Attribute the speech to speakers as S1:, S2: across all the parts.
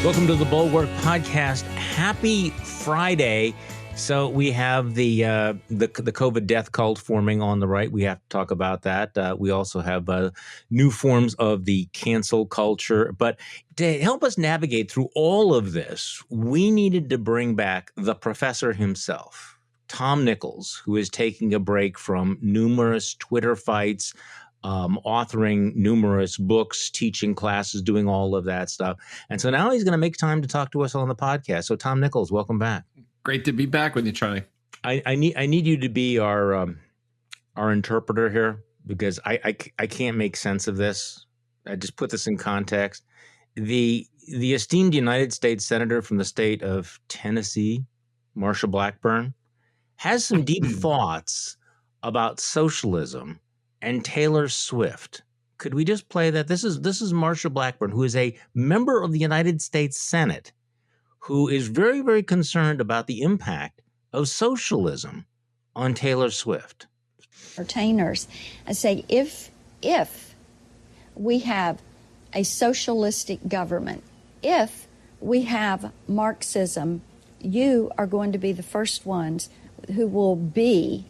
S1: Welcome to the Bulwark podcast. Happy Friday. So we have the COVID death cult forming on the right. We have to talk about that. We also have new forms of the cancel culture. But to help us navigate through all of this, we needed to bring back the professor himself, Tom Nichols, who is taking a break from numerous Twitter fights, authoring numerous books, teaching classes, doing all of that stuff. And so now he's going to make time to talk to us on the podcast. So Tom Nichols, welcome back.
S2: Great to be back with you, Charlie.
S1: I need you to be our interpreter here, because I can't make sense of this. I just put this in context. The esteemed United States Senator from the state of Tennessee, Marsha Blackburn, has some deep thoughts about socialism and Taylor Swift. Could we just play that? This is Marsha Blackburn, who is a member of the United States Senate, who is very, very concerned about the impact of socialism on Taylor Swift.
S3: Entertainers, I say, if we have a socialistic government, if we have Marxism, you are going to be the first ones who will be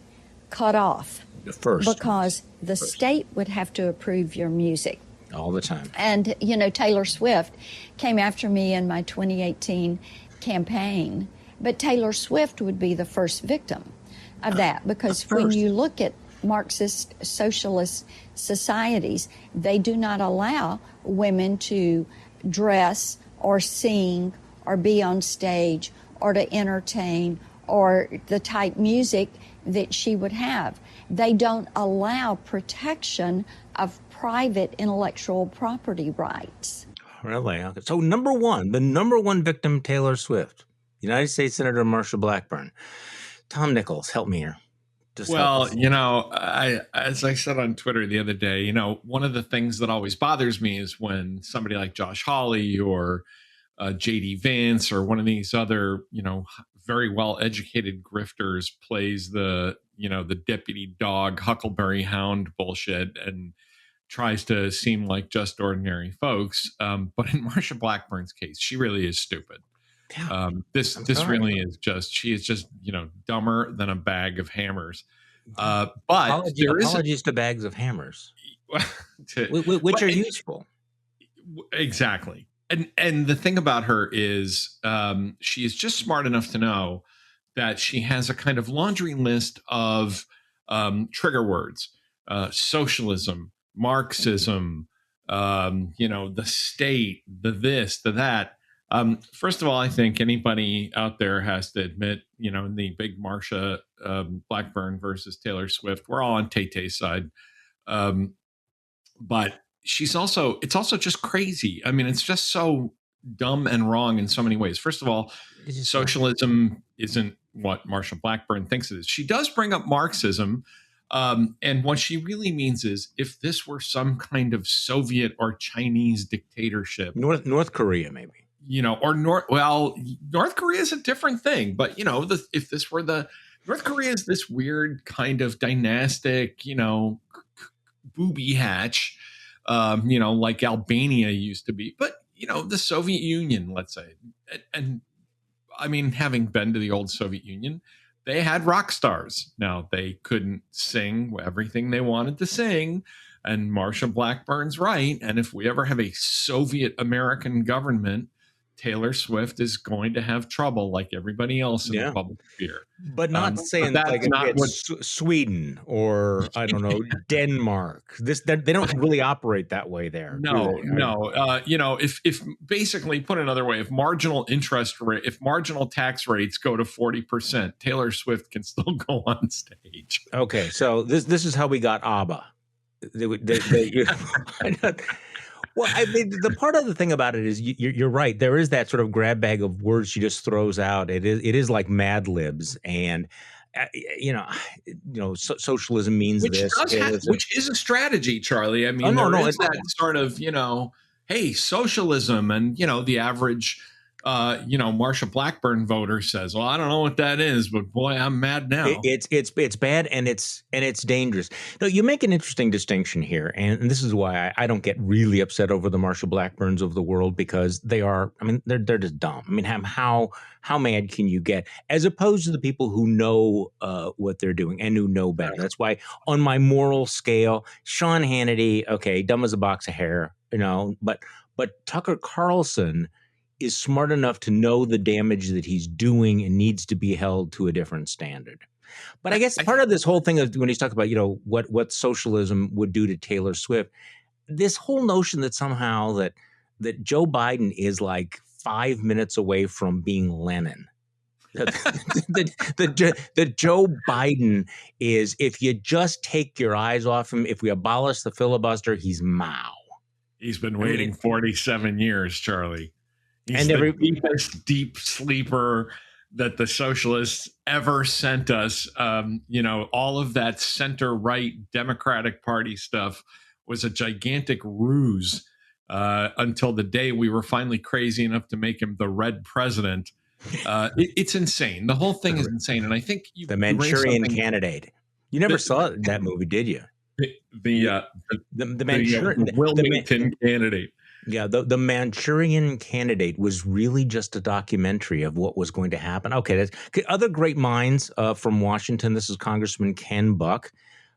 S3: cut off.
S1: First.
S3: Because the state would have to approve your music.
S1: All the time.
S3: And, Taylor Swift came after me in my 2018 campaign, but Taylor Swift would be the first victim of that, because when you look at Marxist socialist societies, they do not allow women to dress or sing or be on stage or to entertain or the type music that she would have. They don't allow protection of private intellectual property rights.
S1: Really? Okay. So the number one victim, Taylor Swift, United States Senator Marsha Blackburn. Tom Nichols, help me here.
S2: As I said on Twitter the other day, one of the things that always bothers me is when somebody like Josh Hawley or J.D. Vance or one of these other, very well-educated grifters plays the deputy dog Huckleberry Hound bullshit and tries to seem like just ordinary folks. But in Marsha Blackburn's case, she really is stupid. This really is she is just, dumber than a bag of hammers. But
S1: apologies to bags of hammers, which are useful.
S2: Exactly. And the thing about her is she is just smart enough to know that she has a kind of laundry list of trigger words, socialism, Marxism, the state, the this, the that. First of all, I think anybody out there has to admit, in the big Marsha Blackburn versus Taylor Swift, we're all on Tay-Tay's side. But it's also just crazy. I mean, it's just so dumb and wrong in so many ways. First of all, socialism isn't what Marsha Blackburn thinks it is. She does bring up Marxism. And what she really means is, if this were some kind of Soviet or Chinese dictatorship,
S1: North Korea, maybe,
S2: North Korea is a different thing. But, if this were North Korea is this weird kind of dynastic, booby hatch, like Albania used to be, but, the Soviet Union, let's say. And I mean, having been to the old Soviet Union, they had rock stars. Now, they couldn't sing everything they wanted to sing. And Marsha Blackburn's right. And if we ever have a Soviet American government, Taylor Swift is going to have trouble like everybody else in the public sphere.
S1: But not saying
S2: that's
S1: like
S2: not what
S1: Sweden or, I don't know, Denmark. They don't really operate that way there.
S2: No. If basically, put another way, if marginal tax rates go to 40%, Taylor Swift can still go on stage.
S1: Okay, so this is how we got ABBA. Well, I mean, the part of the thing about it is you're right. There is that sort of grab bag of words she just throws out. It is like Mad Libs, and socialism means
S2: which is a strategy, Charlie. I mean, it's that sort of hey, socialism, and the average Marsha Blackburn voter says, well, I don't know what that is, but boy, I'm mad now.
S1: It's bad, and it's dangerous. No, you make an interesting distinction here, and this is why I don't get really upset over the Marsha Blackburns of the world, because they are. I mean, they're just dumb. I mean, how mad can you get, as opposed to the people who know what they're doing and who know better? That's why, on my moral scale, Sean Hannity, okay, dumb as a box of hair, but Tucker Carlson is smart enough to know the damage that he's doing and needs to be held to a different standard. But I guess part of this whole thing is when he's talking about, what socialism would do to Taylor Swift, this whole notion that somehow that Joe Biden is like 5 minutes away from being Lenin. that Joe Biden is, if you just take your eyes off him, if we abolish the filibuster, he's Mao.
S2: He's been waiting 47 years, Charlie. He's
S1: and
S2: the deepest deep sleeper that the socialists ever sent us. All of that center-right Democratic Party stuff was a gigantic ruse until the day we were finally crazy enough to make him the Red President. It's insane. The whole thing is insane. And I think
S1: the Manchurian Candidate. You never saw that movie, did you?
S2: The Wilmington Candidate.
S1: Yeah, the Manchurian Candidate was really just a documentary of what was going to happen. Okay, other great minds from Washington. This is Congressman Ken Buck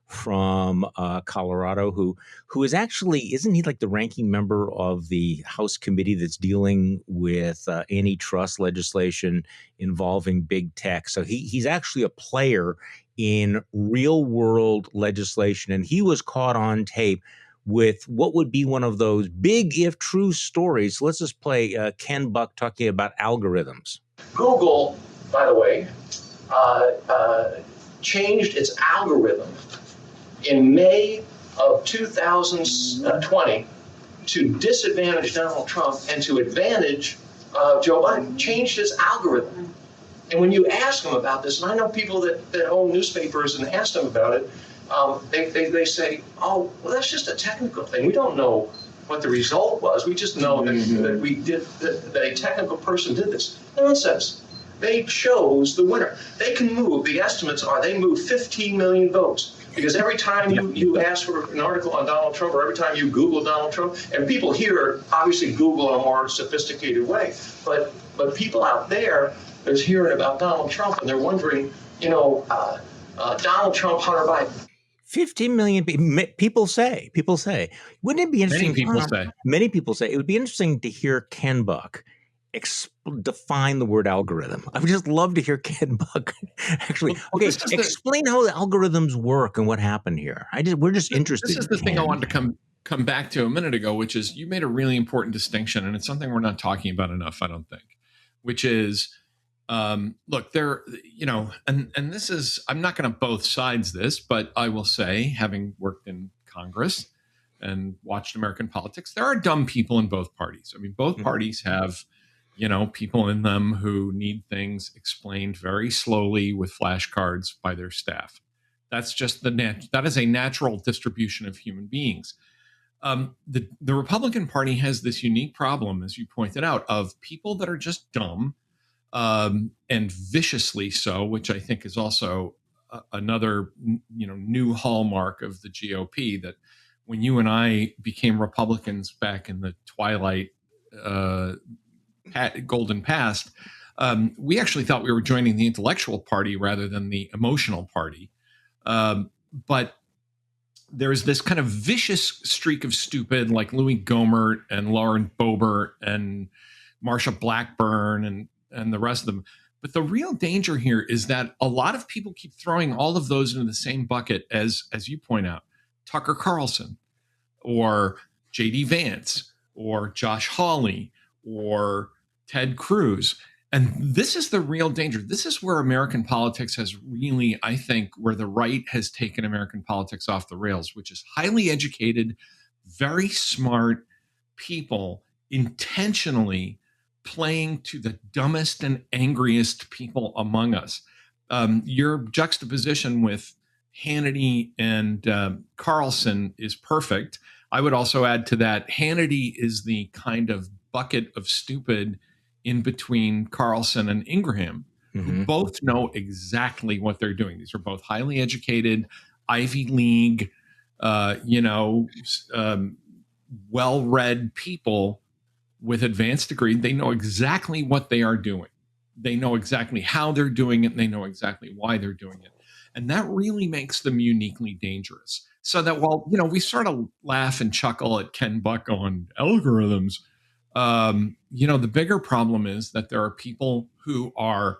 S1: from Colorado, who is actually, isn't he like the ranking member of the House committee that's dealing with antitrust legislation involving big tech? So he's actually a player in real world legislation, and he was caught on tape with what would be one of those big if true stories. So let's just play Ken Buck talking about algorithms.
S4: Google, by the way, changed its algorithm in May of 2020 to disadvantage Donald Trump and to advantage Joe Biden. Changed its algorithm. And when you ask them about this, and I know people that own newspapers and ask them about it, they say, oh, well, that's just a technical thing. We don't know what the result was. We just know that a technical person did this. Nonsense. They chose the winner. They can move. The estimates are they move 15 million votes. Because every time you ask for an article on Donald Trump, or every time you Google Donald Trump, and people here obviously Google in a more sophisticated way, but people out there is hearing about Donald Trump and they're wondering, Donald Trump, Hunter Biden.
S1: 15 million people say. Wouldn't it be interesting? Many people say it would be interesting to hear Ken Buck define the word algorithm. I would just love to hear Ken Buck actually. Okay, explain how the algorithms work and what happened here. We're just interested.
S2: This is the thing I wanted to come back to a minute ago, which is you made a really important distinction, and it's something we're not talking about enough, I don't think, which is look, there, and this is, I'm not going to both sides this, but I will say, having worked in Congress and watched American politics, there are dumb people in both parties. I mean, both parties have, people in them who need things explained very slowly with flashcards by their staff. That's just that is a natural distribution of human beings. The Republican Party has this unique problem, as you pointed out, of people that are just dumb, and viciously so, which I think is also another, new hallmark of the GOP, that when you and I became Republicans back in the twilight, golden past, we actually thought we were joining the intellectual party rather than the emotional party. But there's this kind of vicious streak of stupid, like Louis Gohmert and Lauren Boebert and Marsha Blackburn and the rest of them. But the real danger here is that a lot of people keep throwing all of those into the same bucket as you point out, Tucker Carlson or J.D. Vance or Josh Hawley or Ted Cruz. And this is the real danger. This is where American politics has really, I think, where the right has taken American politics off the rails, which is highly educated, very smart people intentionally playing to the dumbest and angriest people among us. Your juxtaposition with Hannity and Carlson is perfect. I would also add to that, Hannity is the kind of bucket of stupid in between Carlson and Ingraham, who both know exactly what they're doing. These are both highly educated, Ivy League, well-read people with advanced degree. They know exactly what they are doing. They know exactly how they're doing it, and they know exactly why they're doing it. And that really makes them uniquely dangerous. So that while, we sort of laugh and chuckle at Ken Buck on algorithms, the bigger problem is that there are people who are,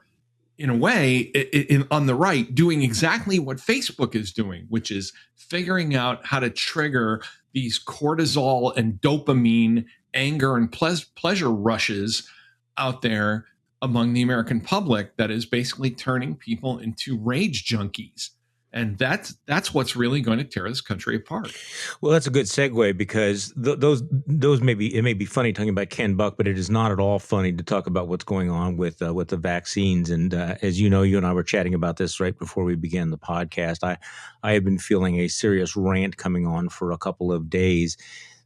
S2: in a way, on the right, doing exactly what Facebook is doing, which is figuring out how to trigger these cortisol and dopamine, anger and pleasure rushes out there among the American public that is basically turning people into rage junkies. And that's what's really going to tear this country apart.
S1: Well, that's a good segue, because those it may be funny talking about Ken Buck, but it is not at all funny to talk about what's going on with the vaccines. And as you know, you and I were chatting about this right before we began the podcast. I have been feeling a serious rant coming on for a couple of days.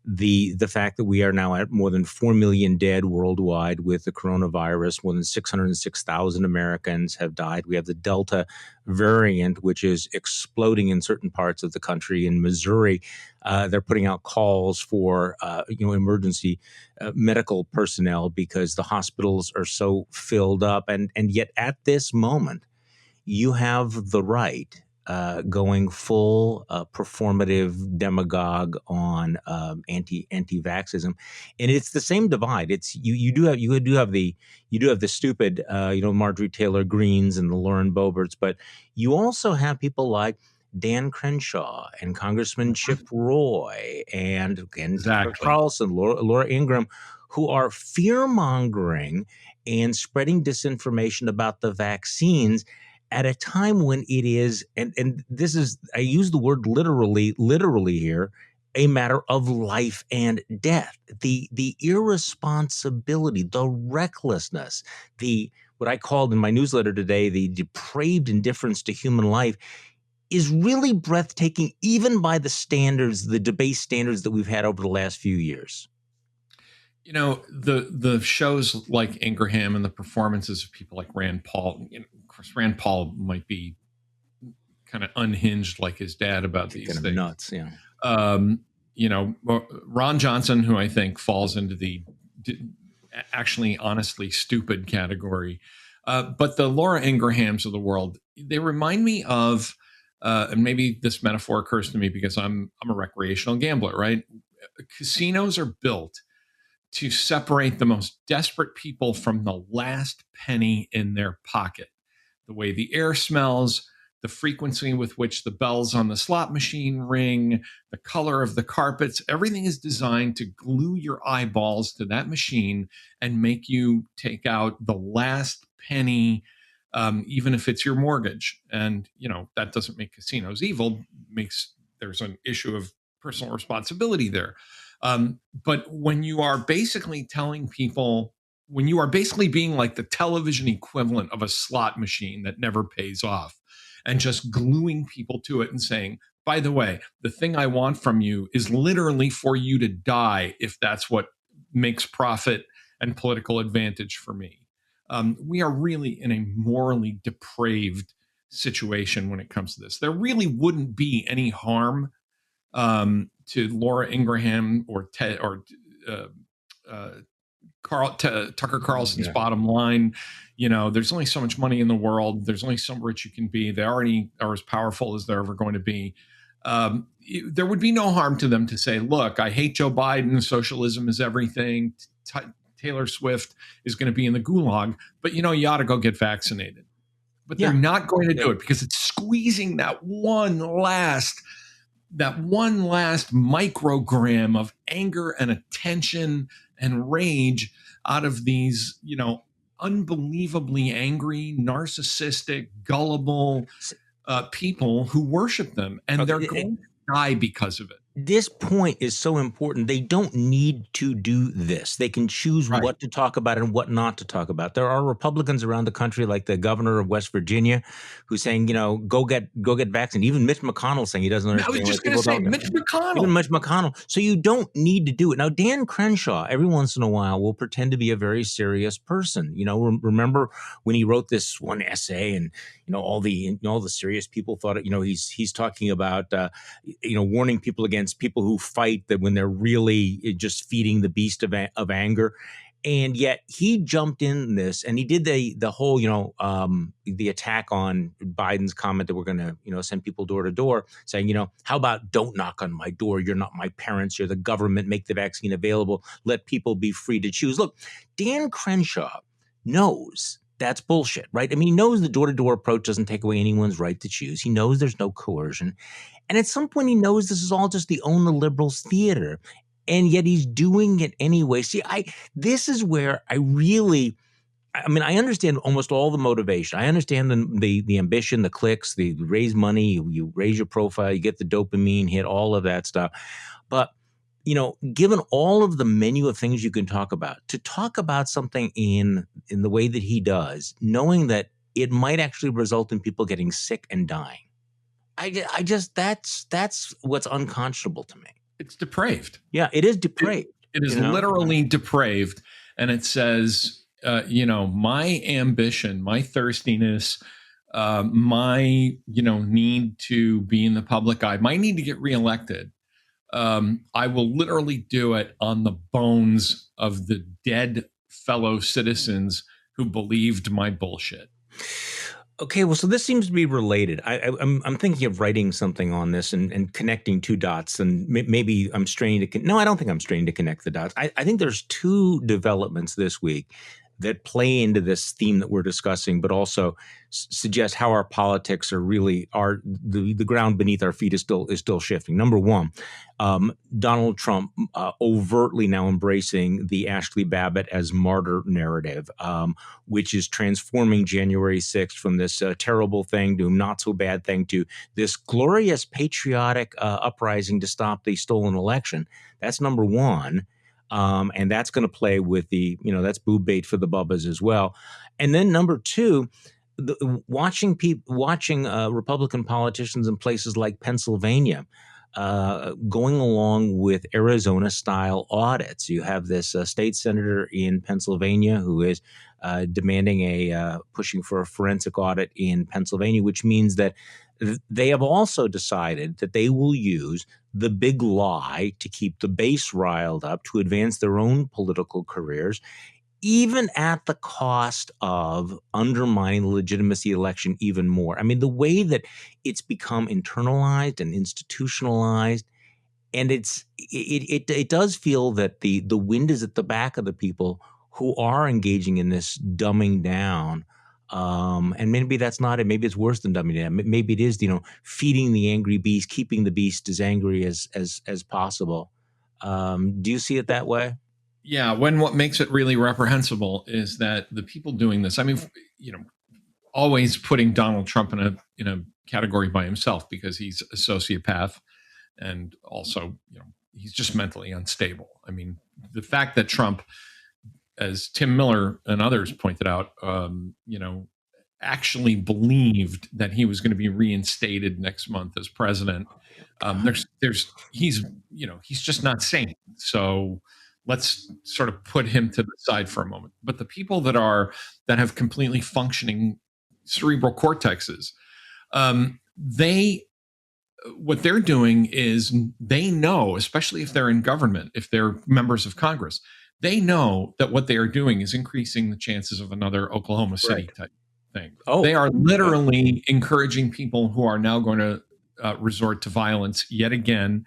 S1: The fact that we are now at more than 4 million dead worldwide with the coronavirus, more than 606,000 Americans have died. We have the Delta variant, which is exploding in certain parts of the country. In Missouri, they're putting out calls for emergency medical personnel because the hospitals are so filled up. And yet at this moment, you have the right going full performative demagogue on anti-vaxxism, and it's the same divide. It's you do have the stupid Marjorie Taylor Greens and the Lauren Boeberts, but you also have people like Dan Crenshaw and Congressman Chip Roy and Tucker Carlson, Laura Ingraham, who are fear-mongering and spreading disinformation about the vaccines at a time when it is, and this is, I use the word literally here, a matter of life and death. The irresponsibility, the recklessness, what I called in my newsletter today, the depraved indifference to human life, is really breathtaking, even by the debase standards that we've had over the last few years.
S2: The shows like Ingraham and the performances of people like Rand Paul. Of course, Rand Paul might be kind of unhinged like his dad about these
S1: kind
S2: things.
S1: Nuts, yeah.
S2: Ron Johnson, who I think falls into the actually honestly stupid category. But the Laura Ingrahams of the world, they remind me of, and maybe this metaphor occurs to me because I'm a recreational gambler, right? Casinos are built to separate the most desperate people from the last penny in their pocket. The way the air smells, the frequency with which the bells on the slot machine ring, the color of the carpets, everything is designed to glue your eyeballs to that machine and make you take out the last penny, even if it's your mortgage. And, that doesn't make casinos evil, there's an issue of personal responsibility there. But when you are basically telling people, when you are basically being like the television equivalent of a slot machine that never pays off, and just gluing people to it and saying, by the way, the thing I want from you is literally for you to die if that's what makes profit and political advantage for me. We are really in a morally depraved situation when it comes to this. There really wouldn't be any harm to Laura Ingraham or Tucker Carlson's bottom line. There's only so much money in the world. There's only so rich you can be. They already are as powerful as they're ever going to be. There would be no harm to them to say, look, I hate Joe Biden. Socialism is everything. Taylor Swift is going to be in the gulag, but you ought to go get vaccinated. But they're not going to do it because it's squeezing that one last microgram of anger and attention and rage out of these, unbelievably angry, narcissistic, gullible people who worship them. And they're going to die because of it.
S1: this point is so important. They don't need to do this. They can choose
S2: Right.
S1: what to talk about and what not to talk about. There are Republicans around the country, like the governor of West Virginia, who's saying, go get vaccinated. Even Mitch McConnell saying he doesn't
S2: I was
S1: understand
S2: just
S1: why
S2: going to
S1: people
S2: say
S1: don't.
S2: Mitch McConnell.
S1: Even Mitch McConnell. So you don't need to do it. Now, Dan Crenshaw, every once in a while, will pretend to be a very serious person. Remember when he wrote this one essay, and all the serious people thought it. He's talking about warning people against people who fight, that when they're really just feeding the beast of anger. And yet he jumped in this, and he did the whole, the attack on Biden's comment that we're going to, send people door to door, saying, how about don't knock on my door? You're not my parents. You're the government. Make the vaccine available. Let people be free to choose. Look, Dan Crenshaw knows that's bullshit, right? I mean, he knows the door-to-door approach doesn't take away anyone's right to choose. He knows there's no coercion. And at some point, he knows this is all just the own the liberals theater. And yet he's doing it anyway. See, this is where I understand almost all the motivation. I understand the ambition, the clicks, the raise money, you raise your profile, you get the dopamine hit, all of that stuff. But, given all of the menu of things you can talk about, to talk about something in the way that he does, knowing that it might actually result in people getting sick and dying. I just that's what's unconscionable to me.
S2: It's depraved.
S1: Yeah, it is depraved.
S2: It is literally depraved. And it says, my ambition, my thirstiness, my, need to be in the public eye, my need to get reelected. I will literally do it on the bones of the dead fellow citizens who believed my bullshit.
S1: Okay, well, so this seems to be related. I'm thinking of writing something on this and connecting two dots, and maybe I'm straining to. No, I don't think I'm straining to connect the dots. I think there's two developments this week that play into this theme that we're discussing, but also suggest how our politics are the ground beneath our feet is still shifting. Number one, Donald Trump overtly now embracing the Ashley Babbitt as martyr narrative, which is transforming January 6th from this terrible thing to not so bad thing to this glorious patriotic uprising to stop the stolen election. That's number one. And that's going to play with that's boob bait for the bubbas as well. And then number two, watching Republican politicians in places like Pennsylvania going along with Arizona-style audits. You have this state senator in Pennsylvania who is demanding pushing for a forensic audit in Pennsylvania, which means that they have also decided that they will use the big lie to keep the base riled up to advance their own political careers, even at the cost of undermining the legitimacy of the election even more. I mean, the way that it's become internalized and institutionalized, and it does feel that the wind is at the back of the people who are engaging in this dumbing down. And maybe that's not it. Maybe it's worse than dumbing down. Maybe it is, feeding the angry beast, keeping the beast as angry as possible. Do you see it that way?
S2: Yeah. When what makes it really reprehensible is that the people doing this, I mean, always putting Donald Trump in a category by himself because he's a sociopath and also, he's just mentally unstable. I mean, the fact that Trump, as Tim Miller and others pointed out, actually believed that he was going to be reinstated next month as president. He's just not sane. So let's sort of put him to the side for a moment. But the people that have completely functioning cerebral cortexes, what they're doing is they know, especially if they're in government, if they're members of Congress, they know that what they are doing is increasing the chances of another Oklahoma City type thing. Oh, they are literally encouraging people who are now going to resort to violence yet again,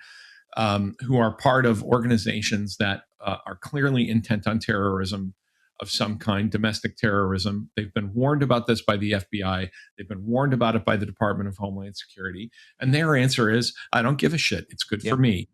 S2: who are part of organizations that are clearly intent on terrorism of some kind, domestic terrorism. They've been warned about this by the FBI. They've been warned about it by the Department of Homeland Security. And their answer is, I don't give a shit. It's good for me.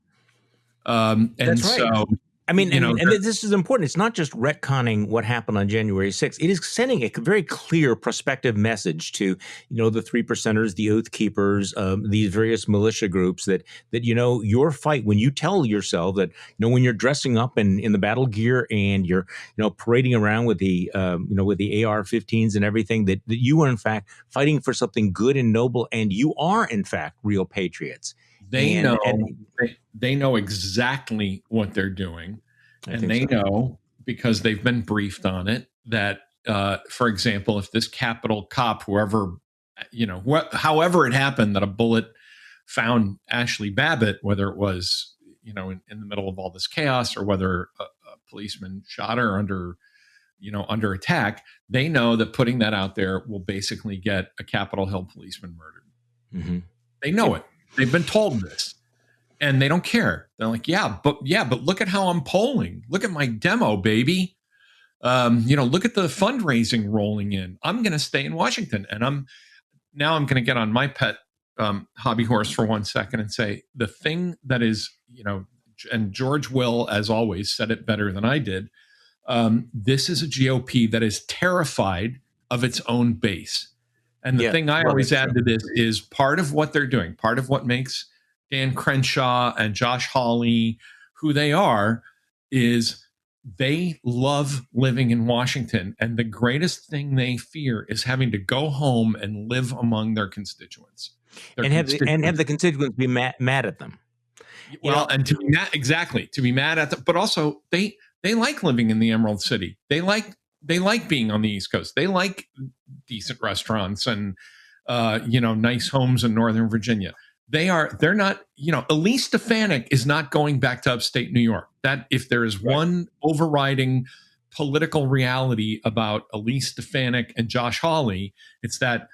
S2: And
S1: That's right.
S2: so
S1: I mean,
S2: you know,
S1: and this is important. It's not just retconning what happened on January 6th. It is sending a very clear prospective message to, the three percenters, the Oath Keepers, these various militia groups that your fight, when you tell yourself that, when you're dressing up in the battle gear and you're, parading around with the, with the AR-15s and everything, that you are in fact fighting for something good and noble, and you are in fact real patriots.
S2: They know exactly what they're doing, and they know, because they've been briefed on it, that for example, if this Capitol cop, whoever, however it happened that a bullet found Ashley Babbitt, whether it was in the middle of all this chaos or whether a policeman shot her under attack, they know that putting that out there will basically get a Capitol Hill policeman murdered.
S1: Mm-hmm.
S2: They know it. They've been told this, and they don't care. They're like, but look at how I'm polling. Look at my demo, baby. Look at the fundraising rolling in. I'm going to stay in Washington, and I'm going to get on my pet hobby horse for 1 second and say the thing that is, and George Will, as always, said it better than I did. This is a GOP that is terrified of its own base. And the thing I always add to this is part of what they're doing, part of what makes Dan Crenshaw and Josh Hawley who they are, is they love living in Washington. And the greatest thing they fear is having to go home and live among their constituents.
S1: And have the constituents be mad at them.
S2: Well, and to be mad at them, but also they like living in the Emerald City. They like being on the East Coast. They like decent restaurants and, nice homes in Northern Virginia. They're not, Elise Stefanik is not going back to upstate New York. That if there is one overriding political reality about Elise Stefanik and Josh Hawley, it's that,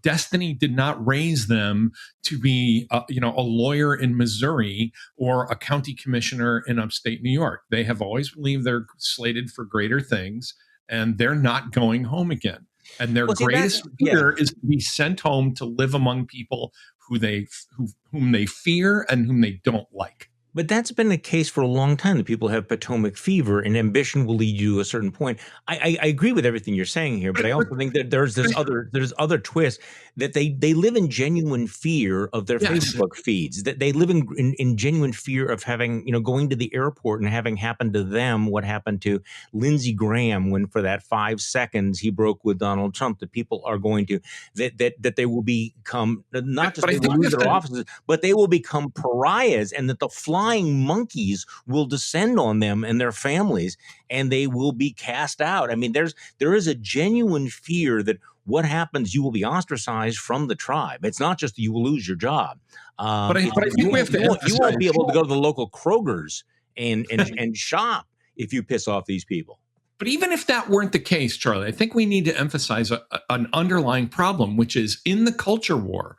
S2: destiny did not raise them to be, a lawyer in Missouri or a county commissioner in upstate New York. They have always believed they're slated for greater things, and they're not going home again. And their greatest fear is to be sent home to live among people whom they fear and whom they don't like.
S1: But that's been the case for a long time, that people have Potomac fever and ambition will lead you to a certain point. I agree with everything you're saying here, but I also think that there's other twists, that they live in genuine fear of their Facebook feeds, that they live in genuine fear of having, going to the airport and having happened to them what happened to Lindsey Graham when for that 5 seconds he broke with Donald Trump, that people are going to, that they will become, not just they will lose their offices, but they will become pariahs, and that the flying monkeys will descend on them and their families, and they will be cast out. I mean, there is a genuine fear that what happens, you will be ostracized from the tribe. It's not just that you will lose your job.
S2: But I think we have to
S1: you won't be able to go to the local Kroger's and shop if you piss off these people.
S2: But even if that weren't the case, Charlie, I think we need to emphasize an underlying problem, which is in the culture war,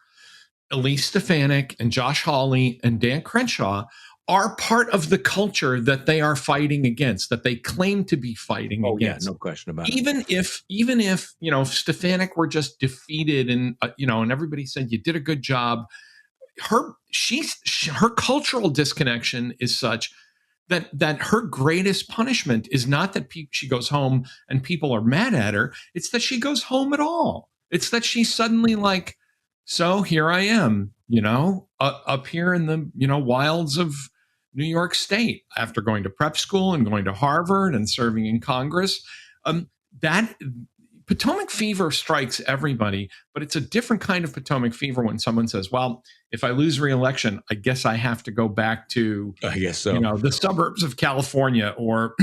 S2: Elise Stefanik and Josh Hawley and Dan Crenshaw are part of the culture that they are fighting against, that they claim to be fighting against.
S1: No question about it.
S2: Even if Stefanik were just defeated and and everybody said you did a good job, her cultural disconnection is such that her greatest punishment is not that she goes home and people are mad at her. It's that she goes home at all. It's that she's suddenly like, so here I am, up here in the wilds of New York State after going to prep school and going to Harvard and serving in Congress. That Potomac fever strikes everybody, but it's a different kind of Potomac fever when someone says, well, if I lose re-election, I guess I have to go back to, the suburbs of California or,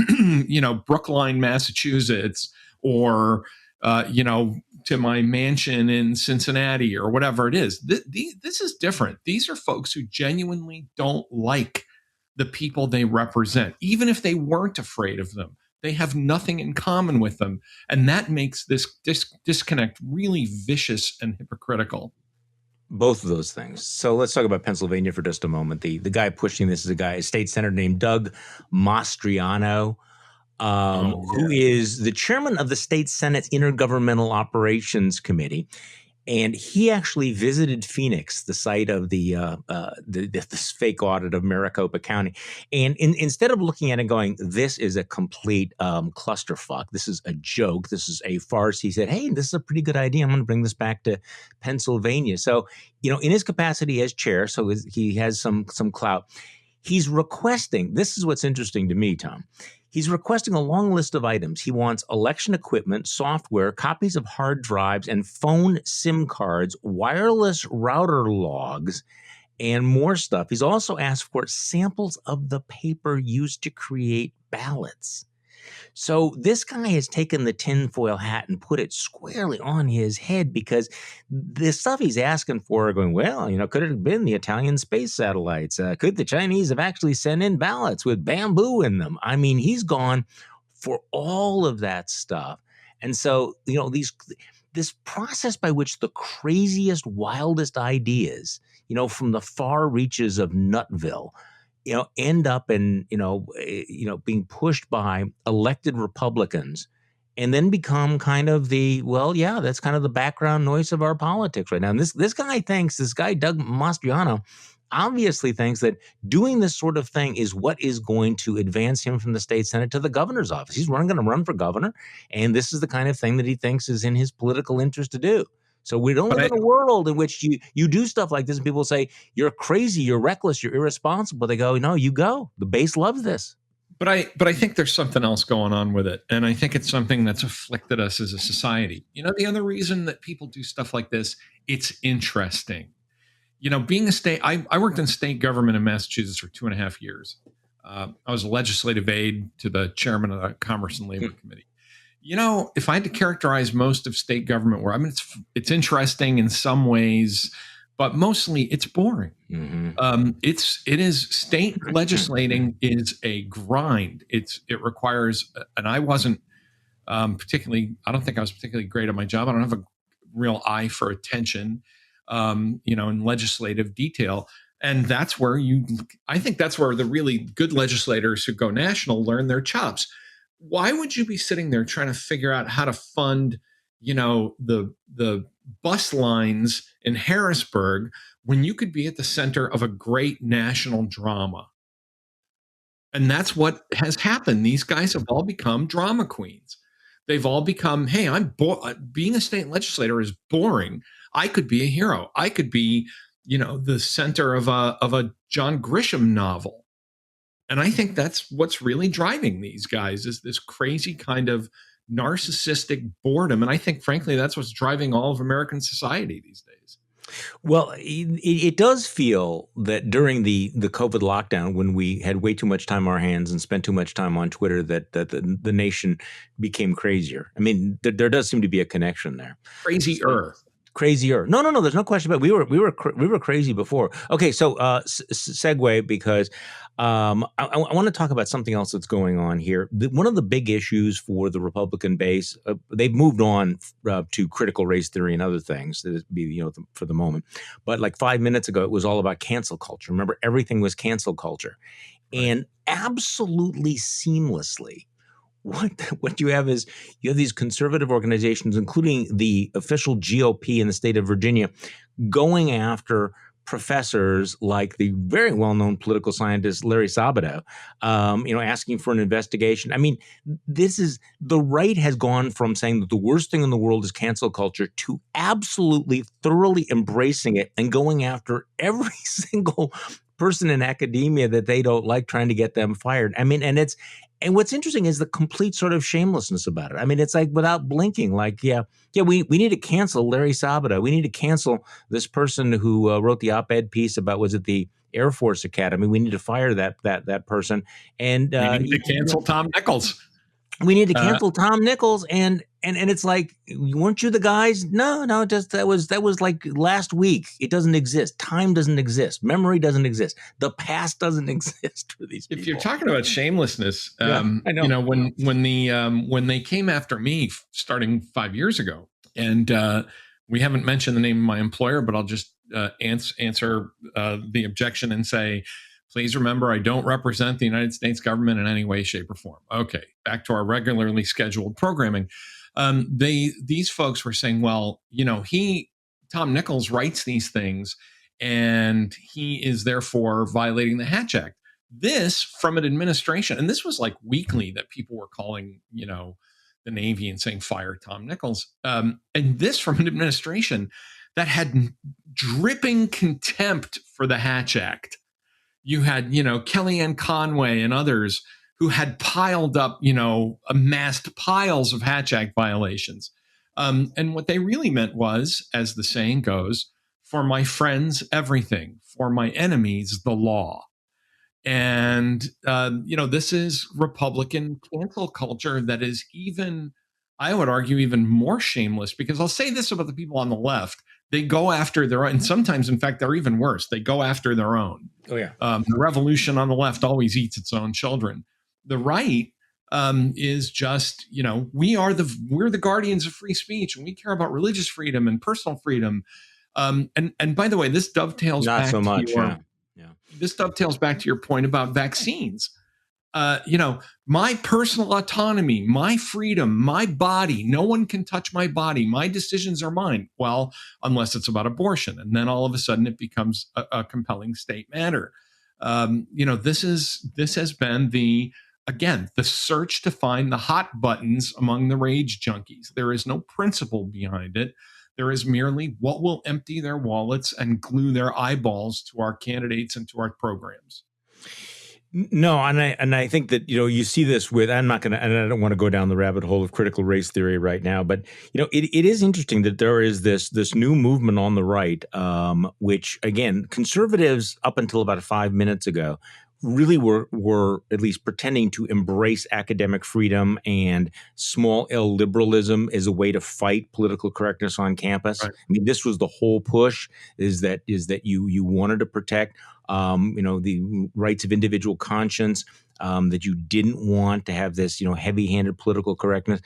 S2: Brookline, Massachusetts, or, to my mansion in Cincinnati or whatever it is. This is different. These are folks who genuinely don't like the people they represent, even if they weren't afraid of them. They have nothing in common with them. And that makes this disconnect really vicious and hypocritical.
S1: Both of those things. So let's talk about Pennsylvania for just a moment. The guy pushing this is a state senator named Doug Mastriano, who is the chairman of the state Senate's Intergovernmental Operations Committee. And he actually visited Phoenix, the site of this fake audit of Maricopa County. And instead of looking at it and going, this is a complete clusterfuck, this is a joke, this is a farce, he said, hey, this is a pretty good idea. I'm going to bring this back to Pennsylvania. So, in his capacity as chair, so he has some clout. He's requesting, this is what's interesting to me, Tom. He's requesting a long list of items. He wants election equipment, software, copies of hard drives, and phone SIM cards, wireless router logs, and more stuff. He's also asked for samples of the paper used to create ballots. So this guy has taken the tinfoil hat and put it squarely on his head, because the stuff he's asking for are going, well, could it have been the Italian space satellites? Could the Chinese have actually sent in ballots with bamboo in them? I mean, he's gone for all of that stuff. And so, this process by which the craziest, wildest ideas, from the far reaches of Nutville, end up in, being pushed by elected Republicans, and then become kind of that's kind of the background noise of our politics right now. And this guy, Doug Mastriano, obviously thinks that doing this sort of thing is what is going to advance him from the state Senate to the governor's office. He's going to run for governor, and this is the kind of thing that he thinks is in his political interest to do. So we don't live in a world in which you do stuff like this and people say, you're crazy, you're reckless, you're irresponsible. They go, no, you go. The base loves this.
S2: But I think there's something else going on with it. And I think it's something that's afflicted us as a society. The other reason that people do stuff like this, it's interesting. Being I worked in state government in Massachusetts for 2.5 years. I was a legislative aide to the chairman of the Commerce and Labor Committee. If I had to characterize most of state government, it's interesting in some ways, but mostly it's boring. Mm-hmm. It is state legislating is a grind. It requires, and I wasn't I don't think I was particularly great at my job. I don't have a real eye for attention, in legislative detail. And that's where I think that's where the really good legislators who go national learn their chops. Why would you be sitting there trying to figure out how to fund, the bus lines in Harrisburg when you could be at the center of a great national drama? And that's what has happened. These guys have all become drama queens. They've all become, hey, being a state legislator is boring. I could be a hero. I could be, the center of a John Grisham novel. And I think that's what's really driving these guys, is this crazy kind of narcissistic boredom. And I think, frankly, that's what's driving all of American society these days.
S1: Well, it does feel that during the COVID lockdown, when we had way too much time on our hands and spent too much time on Twitter, that the nation became crazier. I mean, there does seem to be a connection there. Crazier. No. There's no question about it. We were crazy before. Okay, so segue, because I want to talk about something else that's going on here. One of the big issues for the Republican base, they've moved on to critical race theory and other things, for the moment. But like 5 minutes ago, it was all about cancel culture. Remember, everything was cancel culture, and absolutely seamlessly. What you have is these conservative organizations, including the official GOP in the state of Virginia, going after professors like the very well-known political scientist Larry Sabato, asking for an investigation. I mean, the right has gone from saying that the worst thing in the world is cancel culture to absolutely thoroughly embracing it and going after every single person in academia that they don't like, trying to get them fired. I mean, and what's interesting is the complete sort of shamelessness about it. I mean, it's like without blinking, like, we need to cancel Larry Sabato. We need to cancel this person who wrote the op-ed piece about, was it the Air Force Academy? We need to fire that person. And
S2: we need to cancel Tom Nichols.
S1: We need to cancel Tom Nichols, and it's like, weren't you the guys? No, just that was like last week. It doesn't exist. Time doesn't exist. Memory doesn't exist. The past doesn't exist for these people.
S2: If you're talking about shamelessness,
S1: I know.
S2: When they came after me starting 5 years ago, and we haven't mentioned the name of my employer, but I'll just answer the objection and say, please remember, I don't represent the United States government in any way, shape, or form. Okay, back to our regularly scheduled programming. These folks were saying, well, he Tom Nichols writes these things, and he is therefore violating the Hatch Act. This from an administration, and this was like weekly that people were calling, the Navy and saying fire Tom Nichols, and this from an administration that had dripping contempt for the Hatch Act. You had, Kellyanne Conway and others who had piled up, amassed piles of Hatch Act violations. And what they really meant was, as the saying goes, for my friends, everything, for my enemies, the law. And, this is Republican cancel culture that is even, I would argue, even more shameless, because I'll say this about the people on the left. They go after their own, and sometimes, in fact, they're even worse. They go after their own.
S1: Oh, yeah.
S2: The revolution on the left always eats its own children. The right is just, we're the guardians of free speech, and we care about religious freedom and personal freedom. And by the way, this dovetails
S1: Not
S2: back
S1: so much.
S2: to this dovetails back to your point about vaccines. My personal autonomy, my freedom, my body, no one can touch my body. My decisions are mine. Well, unless it's about abortion. And then all of a sudden it becomes a compelling state matter. This has been the search to find the hot buttons among the rage junkies. There is no principle behind it. There is merely what will empty their wallets and glue their eyeballs to our candidates and to our programs.
S1: No, and I think that, you see this with, and I don't want to go down the rabbit hole of critical race theory right now, but, it is interesting that there is this new movement on the right, which, again, conservatives up until about 5 minutes ago really were at least pretending to embrace academic freedom and small L liberalism as a way to fight political correctness on campus. Right. I mean, this was the whole push, is that you wanted to protect the rights of individual conscience, that you didn't want to have this, heavy-handed political correctness.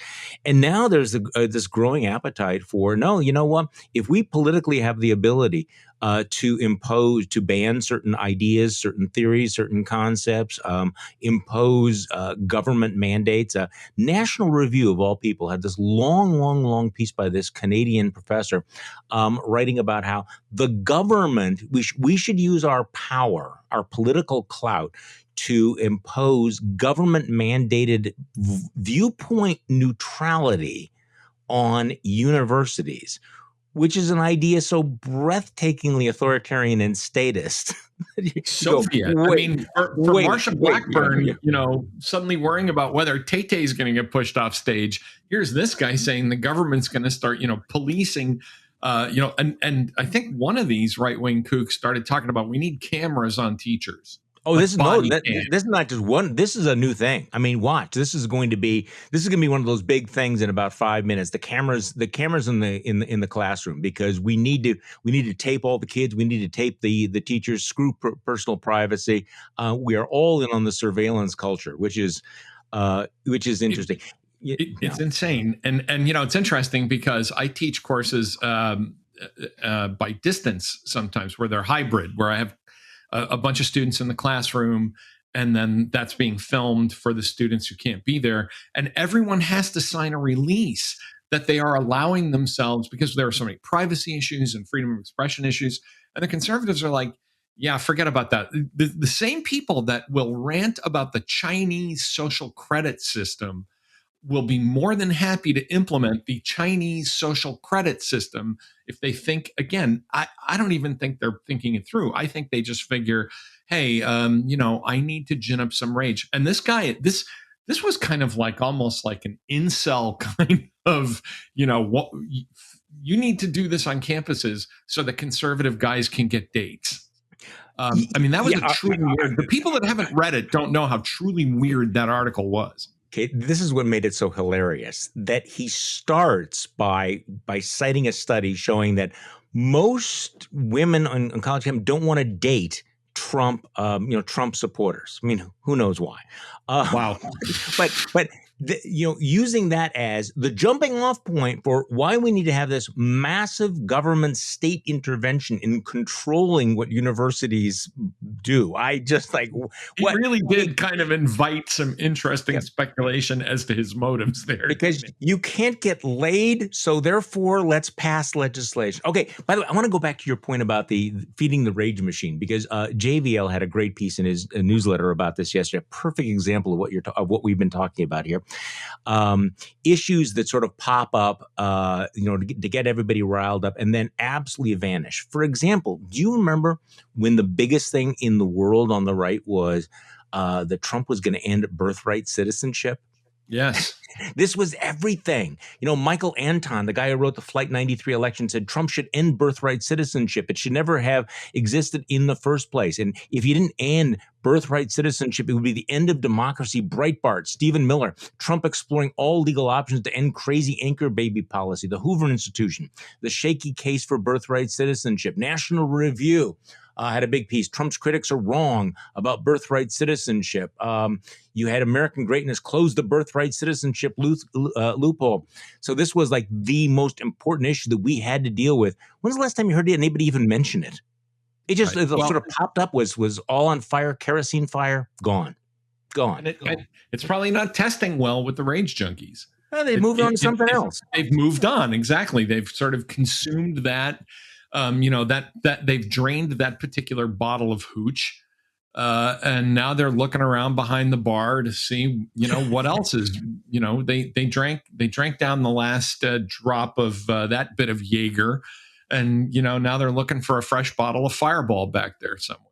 S1: And now there's this growing appetite for, no, you know what? If we politically have the ability to ban certain ideas, certain theories, certain concepts, impose government mandates. National Review, of all people, had this long piece by this Canadian professor writing about how the government, we should use our power, our political clout, to impose government-mandated viewpoint neutrality on universities, which is an idea so breathtakingly authoritarian and statist.
S2: Soviet. For Marsha Blackburn, suddenly worrying about whether Tay-Tay is going to get pushed off stage. Here's this guy saying the government's going to start, policing. And I think one of these right-wing kooks started talking about we need cameras on teachers.
S1: Oh, this is not just one. This is a new thing. I mean, watch. This is going to be one of those big things in about 5 minutes. The cameras in the classroom, because we need to tape all the kids. We need to tape the teachers. Screw personal privacy. We are all in on the surveillance culture, which is interesting.
S2: It's insane, and it's interesting because I teach courses by distance sometimes, where they're hybrid, where I have a bunch of students in the classroom, and then that's being filmed for the students who can't be there. And everyone has to sign a release that they are allowing themselves, because there are so many privacy issues and freedom of expression issues. And the conservatives are like, yeah, forget about that. The same people that will rant about the Chinese social credit system will be more than happy to implement the Chinese social credit system if they think, again, I don't even think they're thinking it through. I think they just figure, hey, I need to gin up some rage. And this guy, this was kind of like almost like an incel kind of, what you need to do this on campuses so that conservative guys can get dates. That was a truly weird. The people that haven't read it don't know how truly weird that article was.
S1: Okay, this is what made it so hilarious, that he starts by citing a study showing that most women on college campus don't want to date Trump, Trump supporters. I mean, who knows why?
S2: Wow.
S1: But using that as the jumping off point for why we need to have this massive government state intervention in controlling what universities do? I just like
S2: He
S1: what
S2: really did kind of invite some interesting speculation as to his motives there.
S1: because you can't get laid, so therefore let's pass legislation. Okay, by the way, I want to go back to your point about the feeding the rage machine, because JVL had a great piece in his newsletter about this yesterday. A perfect example of what we've been talking about here. Issues that sort of pop up, to get everybody riled up and then absolutely vanish. For example, do you remember when the biggest thing in the world on the right was that Trump was going to end birthright citizenship?
S2: Yes.
S1: This was everything. Michael Anton, the guy who wrote the Flight 93 election, said Trump should end birthright citizenship. It should never have existed in the first place. And if you didn't end birthright citizenship, it would be the end of democracy. Breitbart, Stephen Miller, Trump exploring all legal options to end crazy anchor baby policy, the Hoover Institution, the shaky case for birthright citizenship, National Review. Had a big piece. Trump's critics are wrong about birthright citizenship. You had American Greatness close the birthright citizenship loophole. So this was like the most important issue that we had to deal with. When's the last time you heard anybody even mention it? It just sort of popped up, was all on fire, kerosene fire, gone.
S2: It's probably not testing well with the rage junkies.
S1: Well, they moved on to something else.
S2: They've moved on. Exactly. They've sort of consumed that. That they've drained that particular bottle of hooch, and now they're looking around behind the bar to see, what else is, they drank down the last drop of that bit of Jaeger, and now they're looking for a fresh bottle of Fireball back there somewhere.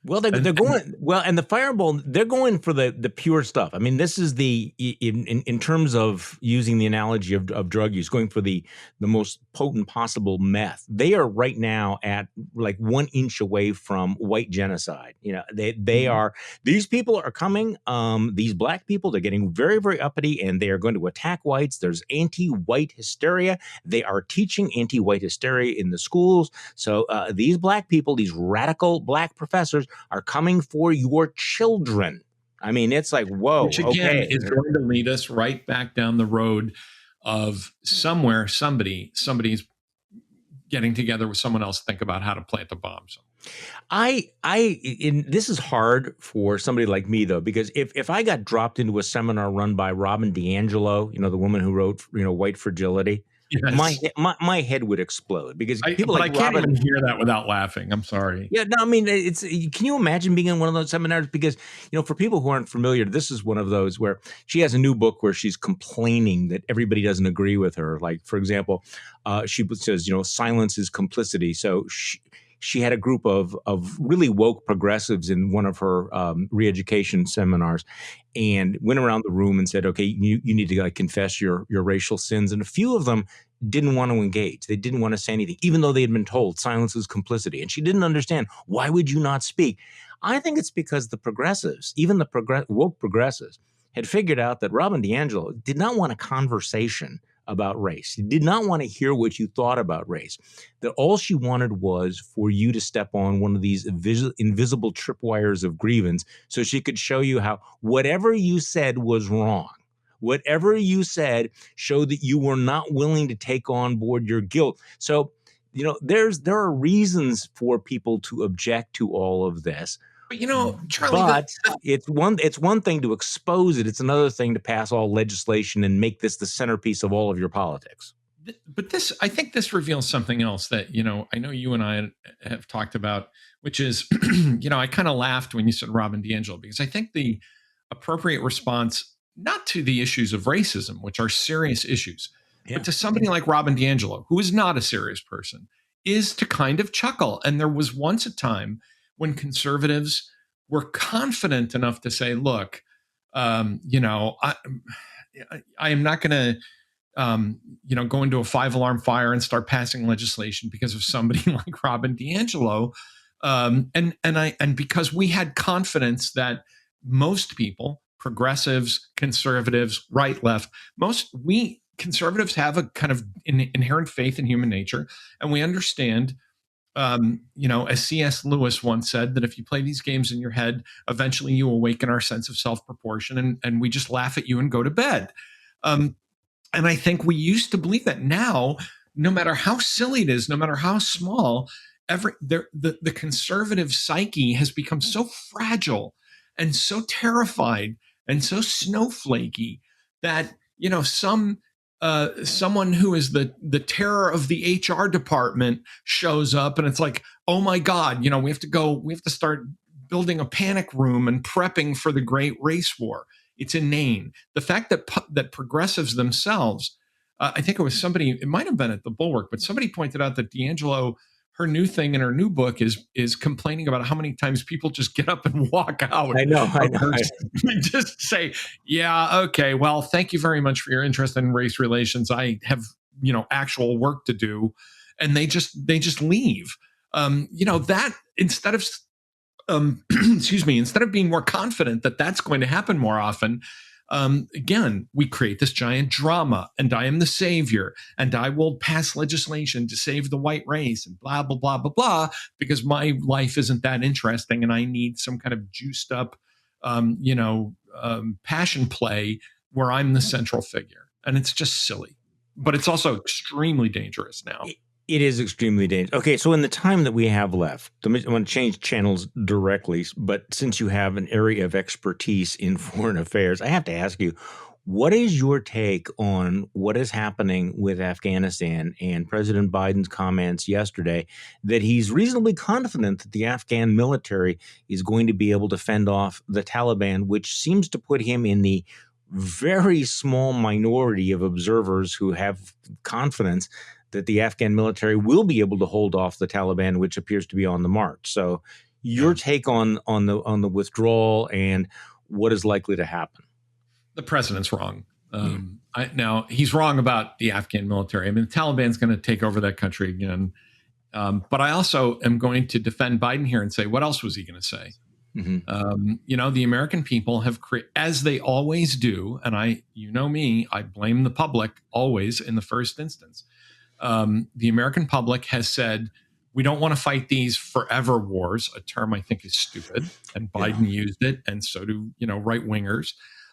S1: Well, they're going well, and the Fireball, they're going for the pure stuff. I mean, this is in terms of using the analogy of drug use, going for the most potent possible meth. They are right now at like 1 inch away from white genocide. They are, these people are coming. These black people, they're getting very, very uppity, and they are going to attack whites. There's anti-white hysteria. They are teaching anti-white hysteria in the schools. So these black people, these radical black professors, are coming for your children. I mean, it's like, whoa.
S2: Which again is going to lead us right back down the road of somewhere somebody's getting together with someone else to think about how to plant the bomb.
S1: This is hard for somebody like me, though, because if I got dropped into a seminar run by Robin DiAngelo, the woman who wrote, White Fragility, yes, my head would explode, because people
S2: I can't even hear that without laughing. I'm sorry.
S1: Yeah, no, I mean, can you imagine being in one of those seminars? Because, for people who aren't familiar, this is one of those where she has a new book where she's complaining that everybody doesn't agree with her. Like, for example, she says, silence is complicity. So she had a group of really woke progressives in one of her re-education seminars, and went around the room and said, okay, you need to confess your racial sins. And a few of them didn't want to engage. They didn't want to say anything, even though they had been told silence is complicity. And she didn't understand, why would you not speak? I think it's because the progressives, even the woke progressives, had figured out that Robin DiAngelo did not want a conversation about race. She did not want to hear what you thought about race. That all she wanted was for you to step on one of these invisible tripwires of grievance, so she could show you how whatever you said was wrong. Whatever you said showed that you were not willing to take on board your guilt. So, there are reasons for people to object to all of this.
S2: But Charlie,
S1: it's one thing to expose it. It's another thing to pass all legislation and make this the centerpiece of all of your politics.
S2: But I think this reveals something else that, I know you and I have talked about, which is, I kind of laughed when you said Robin DiAngelo, because I think the appropriate response, not to the issues of racism, which are serious issues, but to somebody like Robin DiAngelo, who is not a serious person, is to kind of chuckle. And there was once a time when conservatives were confident enough to say, look, I am not going to, go into a 5-alarm fire and start passing legislation because of somebody like Robin DiAngelo. And because we had confidence that most people, progressives, conservatives, right, left, we conservatives have a kind of inherent faith in human nature. And we understand, as C.S. Lewis once said, that if you play these games in your head, eventually you awaken our sense of self-proportion, and we just laugh at you and go to bed. And I think we used to believe that. Now, no matter how silly it is, no matter how small, the conservative psyche has become so fragile and so terrified and so snowflakey that, someone who is the terror of the HR department shows up, and it's like, oh my God, we have to start building a panic room and prepping for the great race war. It's inane. The fact that progressives themselves, I think it might have been at the Bulwark, but somebody pointed out that D'Angelo, her new thing in her new book is complaining about how many times people just get up and walk out.
S1: I know.
S2: Just say, yeah, okay, well, thank you very much for your interest in race relations. I have, actual work to do. And they just leave. That instead of, instead of being more confident that that's going to happen more often, again, we create this giant drama, and I am the savior, and I will pass legislation to save the white race, and blah, blah, blah, blah, blah, because my life isn't that interesting, and I need some kind of juiced up, passion play where I'm the central figure. And it's just silly, but it's also extremely dangerous now.
S1: It is extremely dangerous. Okay, so in the time that we have left, I want to change channels directly, but since you have an area of expertise in foreign affairs, I have to ask you, what is your take on what is happening with Afghanistan and President Biden's comments yesterday that he's reasonably confident that the Afghan military is going to be able to fend off the Taliban, which seems to put him in the very small minority of observers who have confidence that the Afghan military will be able to hold off the Taliban, which appears to be on the march. So your take on the withdrawal and what is likely to happen?
S2: The president's wrong. Now, he's wrong about the Afghan military. I mean, the Taliban's going to take over that country again. But I also am going to defend Biden here and say, what else was he going to say? Mm-hmm. The American people have as they always do, and I blame the public always in the first instance. The American public has said, we don't want to fight these forever wars, a term I think is stupid, and Biden used it, and so do, right wingers.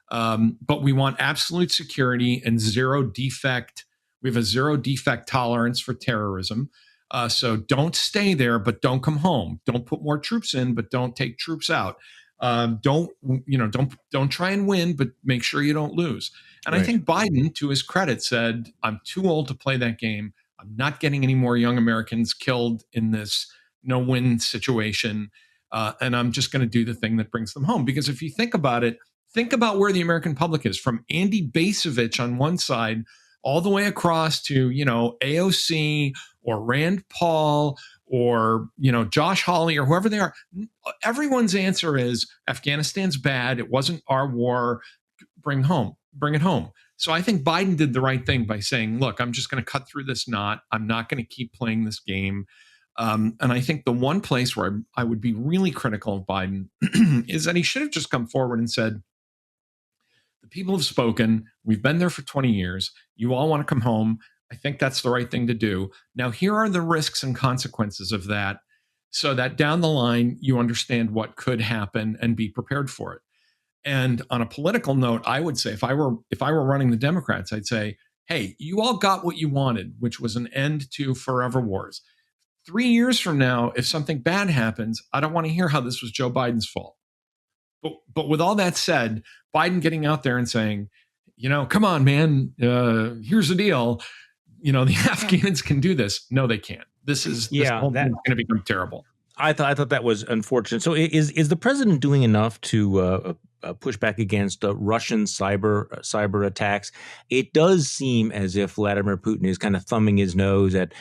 S2: But we want absolute security and zero defect. We have a zero defect tolerance for terrorism. So don't stay there, but don't come home. Don't put more troops in, but don't take troops out. Don't try and win, but make sure you don't lose. And right. I think Biden, to his credit, said, I'm too old to play that game. I'm not getting any more young Americans killed in this no-win situation. And I'm just going to do the thing that brings them home. Because if you think about it, think about where the American public is, from Andy Bacevich on one side all the way across to, AOC or Rand Paul or, Josh Hawley or whoever they are. Everyone's answer is Afghanistan's bad. It wasn't our war. Bring it home. So I think Biden did the right thing by saying, look, I'm just going to cut through this knot. I'm not going to keep playing this game. And I think the one place where I would be really critical of Biden is that he should have just come forward and said, the people have spoken. We've been there for 20 years. You all want to come home. I think that's the right thing to do. Now, here are the risks and consequences of that, so that down the line, you understand what could happen and be prepared for it. And on a political note, I would say if I were running the Democrats, I'd say, hey, you all got what you wanted, which was an end to forever wars. 3 years from now, if something bad happens, I don't want to hear how this was Joe Biden's fault. But with all that said, Biden getting out there and saying, come on, man, here's the deal. The Afghans can do this. No, they can't. This whole thing is going to become terrible.
S1: I thought that was unfortunate. So is the president doing enough to push back against Russian cyber attacks? It does seem as if Vladimir Putin is kind of thumbing his nose at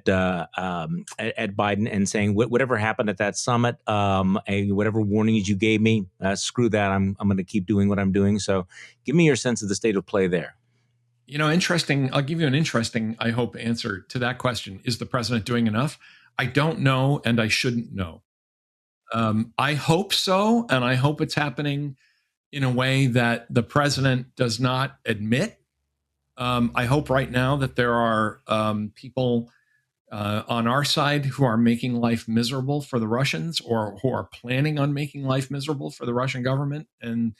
S1: Biden and saying, whatever happened at that summit, whatever warnings you gave me, screw that. I'm going to keep doing what I'm doing. So give me your sense of the state of play there.
S2: Interesting. I'll give you an interesting, I hope, answer to that question. Is the president doing enough? I don't know, and I shouldn't know. I hope so, and I hope it's happening in a way that the president does not admit. I hope right now that there are people on our side who are making life miserable for the Russians, or who are planning on making life miserable for the Russian government and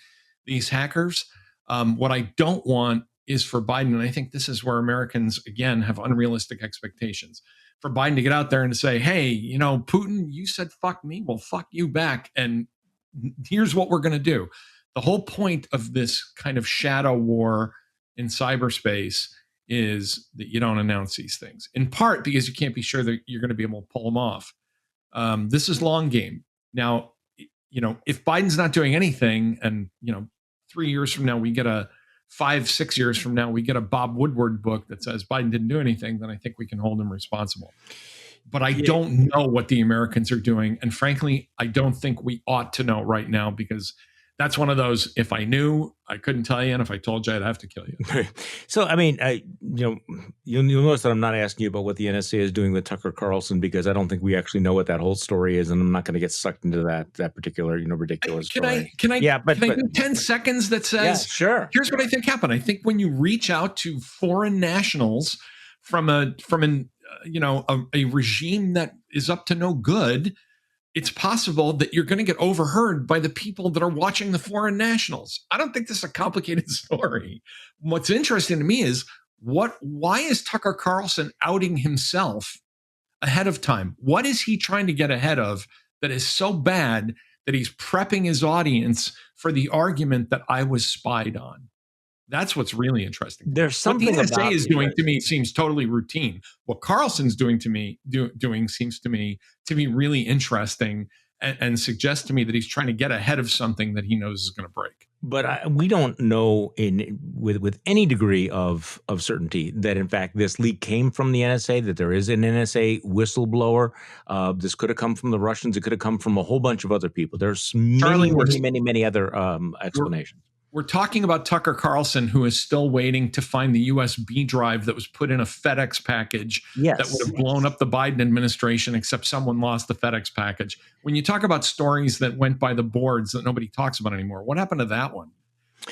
S2: these hackers. What I don't want is for Biden, and I think this is where Americans, again, have unrealistic expectations. for Biden to get out there and to say, hey, you know, Putin, you said fuck me, well, fuck you back. And here's what we're going to do. The whole point of this kind of shadow war in cyberspace is that you don't announce these things, in part because you can't be sure that you're going to be able to pull them off. This is long game. Now, you know, if Biden's not doing anything and, you know, 3 years from now, we get a 5-6 years from now, we get a Bob Woodward book that says Biden didn't do anything, then I think we can hold him responsible. But I don't know what the Americans are doing. And frankly, I don't think we ought to know right now, because that's one of those, if I knew, I couldn't tell you. And if I told you, I'd have to kill you.
S1: So, I mean, you'll notice that I'm not asking you about what the NSA is doing with Tucker Carlson, because I don't think we actually know what that whole story is. And I'm not going to get sucked into that particular, ridiculous story.
S2: Can I do 10 seconds that says,
S1: sure.
S2: Here's what I think happened. I think when you reach out to foreign nationals from a regime that is up to no good, it's possible that you're going to get overheard by the people that are watching the foreign nationals. I don't think this is a complicated story. What's interesting to me is why is Tucker Carlson outing himself ahead of time? What is he trying to get ahead of that is so bad that he's prepping his audience for the argument that I was spied on? That's what's really interesting.
S1: There's something
S2: what the NSA is doing to me seems totally routine. What Carlson's doing to me doing seems to me to be really interesting and suggests to me that he's trying to get ahead of something that he knows is going to break.
S1: But we don't know with any degree of certainty that, in fact, this leak came from the NSA, that there is an NSA whistleblower. This could have come from the Russians. It could have come from a whole bunch of other people. There's many other explanations.
S2: We're talking about Tucker Carlson, who is still waiting to find the USB drive that was put in a FedEx package that would have blown up the Biden administration, except someone lost the FedEx package. When you talk about stories that went by the boards that nobody talks about anymore, what happened to that one?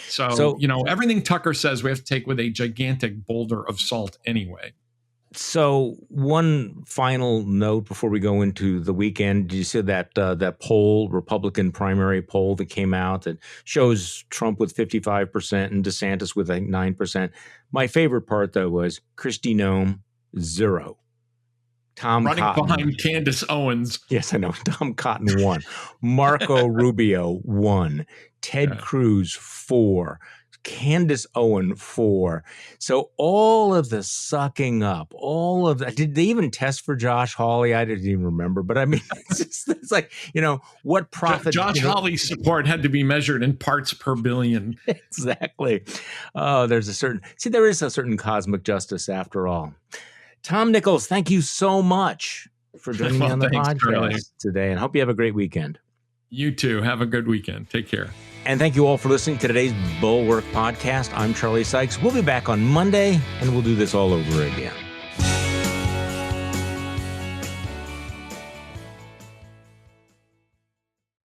S2: So everything Tucker says we have to take with a gigantic boulder of salt anyway.
S1: So one final note before we go into the weekend. Did you see that poll, Republican primary poll that came out that shows Trump with 55% and DeSantis with 9%? My favorite part, though, was Kristi Noem, 0. Tom
S2: running
S1: Cotton,
S2: behind Candace Owens.
S1: Yes, I know. Tom Cotton, 1. Marco Rubio, 1. Ted Cruz, 4. Candace Owen, 4. So all of the sucking up, all of that. Did they even test for Josh Hawley? I didn't even remember. But I mean, it's like, what profit?
S2: Josh Hawley's support had to be measured in parts per billion.
S1: Exactly. Oh, there is a certain cosmic justice after all. Tom Nichols, thank you so much for joining me on the podcast today, and hope you have a great weekend.
S2: You too. Have a good weekend. Take care.
S1: And thank you all for listening to today's Bulwark podcast. I'm Charlie Sykes. We'll be back on Monday, and we'll do this all over again.